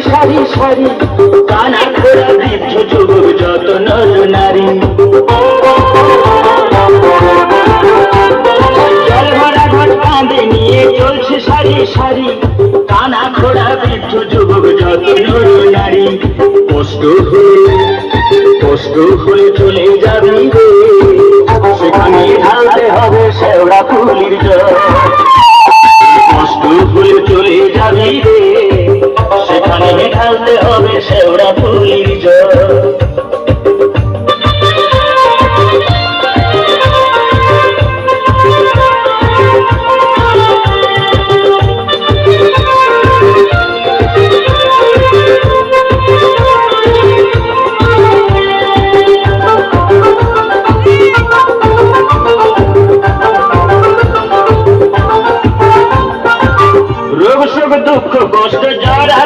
সারি সারি কানা ঘোড়া বৃদ্ধ যুবক যত নর নারী জল ভরা ঘট কাঁধে নিয়ে চলছে সারি সারি কানা ঘোড়া বৃদ্ধ যুবক যত নর নারী কষ্ট হয়ে চলে যাবি রে সেখানে ঢালতে হবে শেওড়া ফুলির জল কষ্ট হয়ে চলে যাবি রে সেখানে ঢালতে হবে শেওড়া ফুলির জল